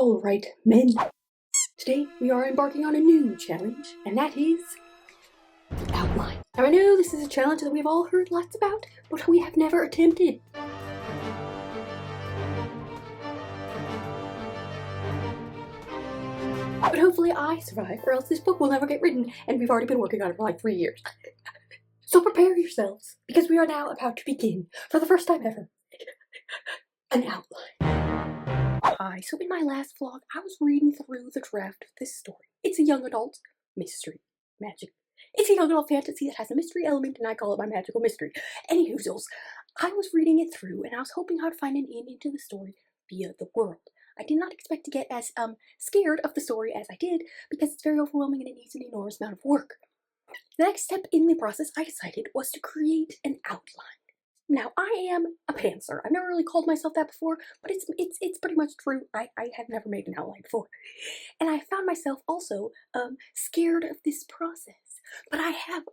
Alright, men. Today we are embarking on a new challenge, and that is the outline. Now I know this is a challenge that we've all heard lots about, but we have never attempted. But hopefully I survive, or else this book will never get written, and we've already been working on it for like 3 years. So prepare yourselves, because we are now about to begin, for the first time ever, an outline. Hi, so in my last vlog, I was reading through the draft of this story. It's a young adult mystery magic. It's a young adult fantasy that has a mystery element, and I call it my magical mystery. Anyhoozles, I was reading it through, and I was hoping I'd find an in into the story via the world. I did not expect to get as scared of the story as I did, because it's very overwhelming and it needs an enormous amount of work. The next step in the process, I decided, was to create an outline. Now, I am a pantser. I've never really called myself that before, but it's pretty much true. I have never made an outline before. And I found myself also scared of this process. But I have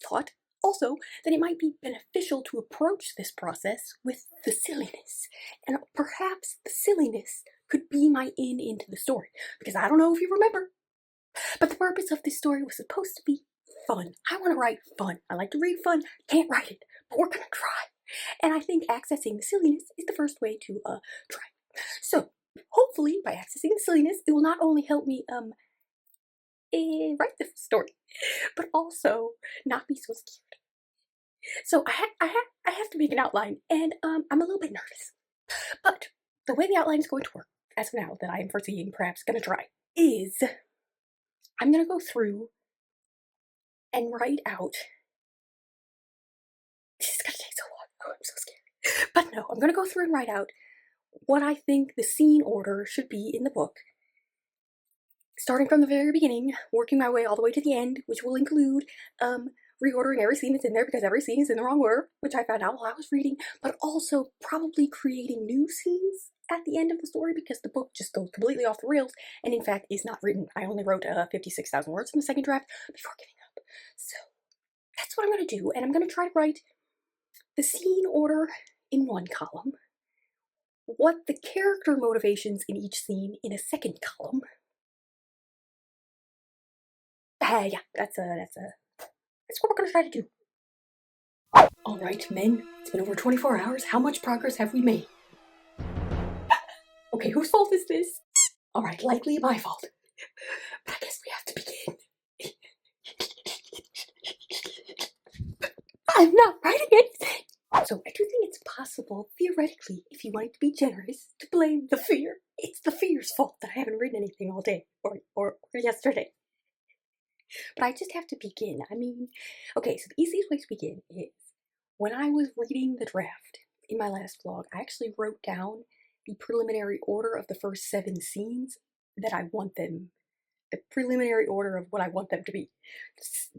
thought also that it might be beneficial to approach this process with the silliness. And perhaps the silliness could be my in into the story. Because I don't know if you remember, but the purpose of this story was supposed to be fun. I want to write fun. I like to read fun, can't write it, but we're gonna try. And I think accessing the silliness is the first way to try. So hopefully by accessing the silliness, it will not only help me write the story, but also not be so scared. So I have to make an outline, and I'm a little bit nervous. But the way the outline is going to work, as of now, that I am foreseeing, perhaps gonna try, is I'm gonna go through and write out. This is gonna take so long. Oh, I'm so scared. But no, I'm gonna go through and write out what I think the scene order should be in the book. Starting from the very beginning, working my way all the way to the end, which will include reordering every scene that's in there because every scene is in the wrong order, which I found out while I was reading, but also probably creating new scenes at the end of the story because the book just goes completely off the rails and in fact is not written. I only wrote 56,000 words in the second draft before giving up. So that's what I'm going to do, and I'm going to try to write the scene order in one column, what the character motivations in each scene in a second column. Yeah, that's what we're going to try to do. Alright, men, it's been over 24 hours. How much progress have we made? Okay, whose fault is this? Alright, likely my fault. But I guess we have to begin. I'm not writing anything! So I do think it's possible, theoretically, if you wanted to be generous, to blame the fear. It's the fear's fault that I haven't written anything all day, or yesterday. But I just have to begin. I mean, okay, so the easiest way to begin is, when I was reading the draft in my last vlog, I actually wrote down the preliminary order of the first 7 scenes that I want them, the preliminary order of what I want them to be.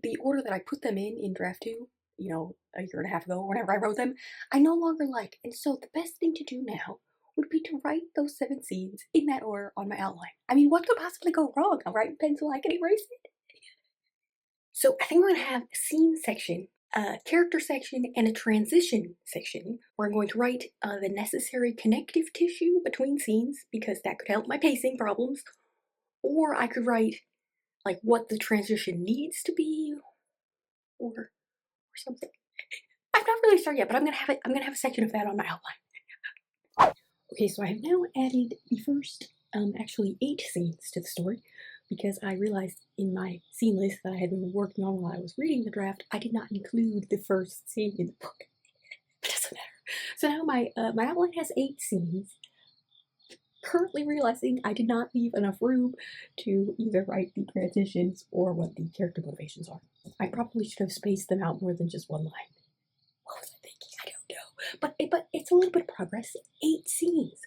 The order that I put them in draft 2, you know, a year and a half ago, whenever I wrote them, I no longer like. And so the best thing to do now would be to write those 7 scenes in that order on my outline. I mean, what could possibly go wrong? I'll write in pencil, I can erase it. So I think I'm going to have a scene section, a character section, and a transition section where I'm going to write the necessary connective tissue between scenes because that could help my pacing problems. Or I could write like what the transition needs to be, or something. I'm not really sure yet, but I'm gonna have a section of that on my outline. Okay, so I have now added the first actually 8 scenes to the story, because I realized in my scene list that I had been working on while I was reading the draft, I did not include the first scene in the book. But it doesn't matter. So now my outline has 8 scenes. Currently realizing I did not leave enough room to either write the transitions or what the character motivations are. I probably should have spaced them out more than just one line. What was I thinking? I don't know. But it's a little bit of progress. 8 scenes.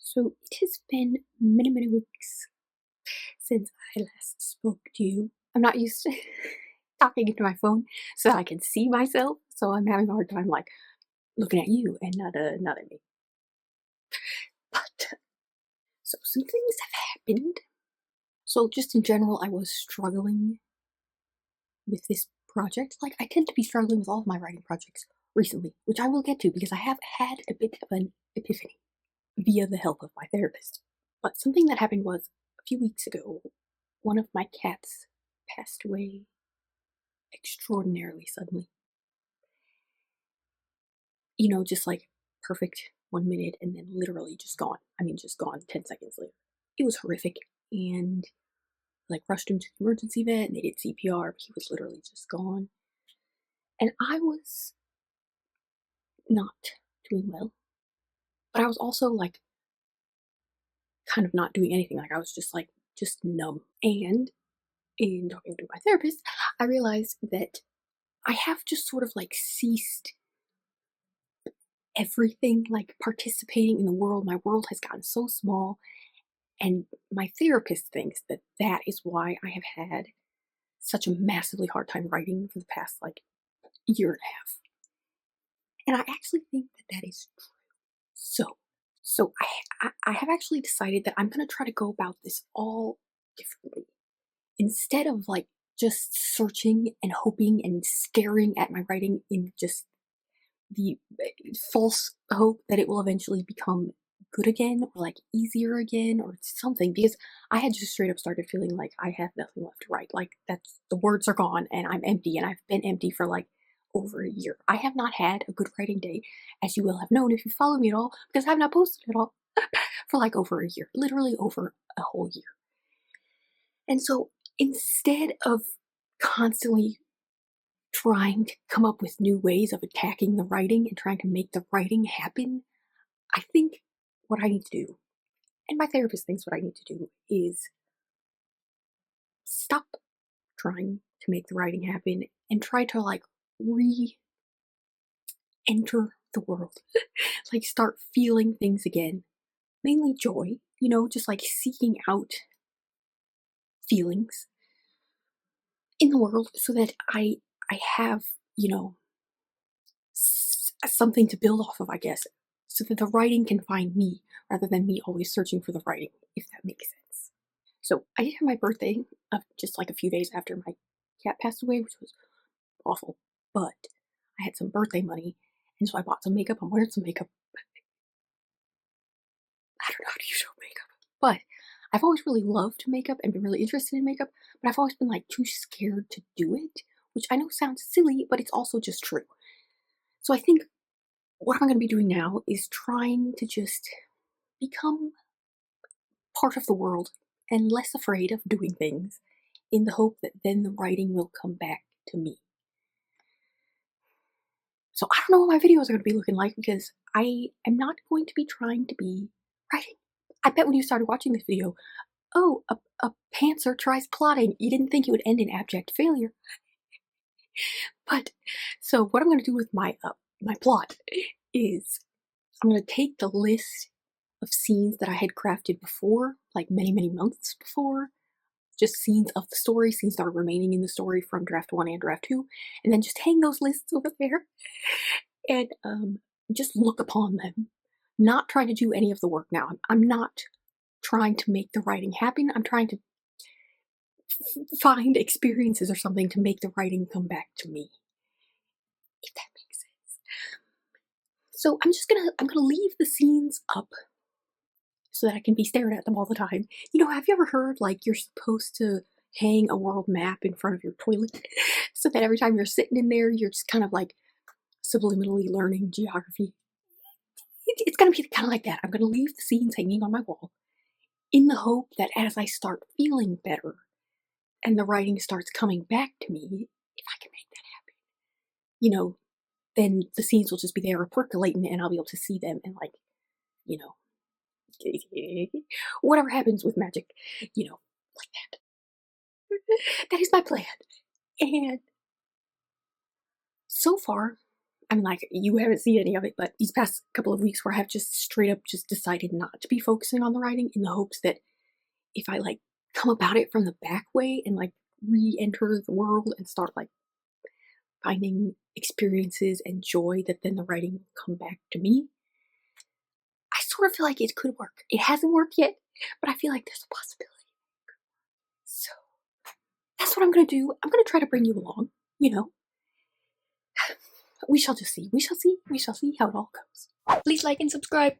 So it has been many, many weeks since I last spoke to you. I'm not used to talking into my phone so that I can see myself. So I'm having a hard time like looking at you and not at me. But so some things have happened. So just in general, I was struggling with this project. Like I tend to be struggling with all of my writing projects recently, which I will get to because I have had a bit of an epiphany via the help of my therapist. But something that happened was a few weeks ago, one of my cats passed away extraordinarily suddenly. You know, just like perfect 1 minute and then literally just gone. I mean, just gone 10 seconds later. It was horrific. And like rushed him to the emergency vet and they did CPR, but he was literally just gone. And I was not doing well. But I was also like kind of not doing anything. Like I was just numb. And in talking to my therapist, I realized that I have just sort of like ceased everything, like participating in the world. My world has gotten so small. And my therapist thinks that that is why I have had such a massively hard time writing for the past like year and a half. And I actually think that that is true. So I have actually decided that I'm going to try to go about this all differently. Instead of like just searching and hoping and staring at my writing in just the false hope that it will eventually become good again or like easier again or something, because I had just straight up started feeling like I have nothing left to write. Like that's the words are gone and I'm empty, and I've been empty for like over a year. I have not had a good writing day, as you will have known if you follow me at all, because I've not posted at all for like over a year, literally over a whole year. And so instead of constantly trying to come up with new ways of attacking the writing and trying to make the writing happen, I think what I need to do, and my therapist thinks what I need to do, is stop trying to make the writing happen and try to like re enter the world. Like start feeling things again. Mainly joy, you know, just like seeking out feelings in the world so that I have, you know, something to build off of, I guess, so that the writing can find me rather than me always searching for the writing, if that makes sense. So I did have my birthday just like a few days after my cat passed away, which was awful, but I had some birthday money, and so I bought some makeup. I'm wearing some makeup. I don't know how to use makeup, but I've always really loved makeup and been really interested in makeup, but I've always been like too scared to do it, which I know sounds silly, but it's also just true. So I think what I'm going to be doing now is trying to just become part of the world and less afraid of doing things in the hope that then the writing will come back to me. So I don't know what my videos are going to be looking like because I am not going to be trying to be writing. I bet when you started watching this video, oh, a pantser tries plotting. You didn't think it would end in abject failure. But so what I'm going to do with my plot is I'm going to take the list of scenes that I had crafted before, like many, many months before, just scenes of the story, scenes that are remaining in the story from draft 1 and draft 2, and then just hang those lists over there and just look upon them. Not trying to do any of the work now. I'm not trying to make the writing happen. I'm trying to find experiences or something to make the writing come back to me. If that makes sense. So I'm gonna leave the scenes up so that I can be staring at them all the time. You know, have you ever heard like you're supposed to hang a world map in front of your toilet so that every time you're sitting in there, you're just kind of like subliminally learning geography? It's gonna be kind of like that. I'm gonna leave the scenes hanging on my wall in the hope that as I start feeling better and the writing starts coming back to me, if I can make that happen, you know, then the scenes will just be there percolating and I'll be able to see them and like, you know, whatever happens with magic, you know, like that. That is my plan. And so far, I mean, like, you haven't seen any of it, but these past couple of weeks where I have just straight up just decided not to be focusing on the writing in the hopes that if I like come about it from the back way and like re-enter the world and start like finding experiences and joy, that then the writing will come back to me. I sort of feel like it could work. It hasn't worked yet, but I feel like there's a possibility. So that's what I'm gonna do. I'm gonna try to bring you along, you know. We shall just see. We shall see. We shall see how it all goes. Please like and subscribe.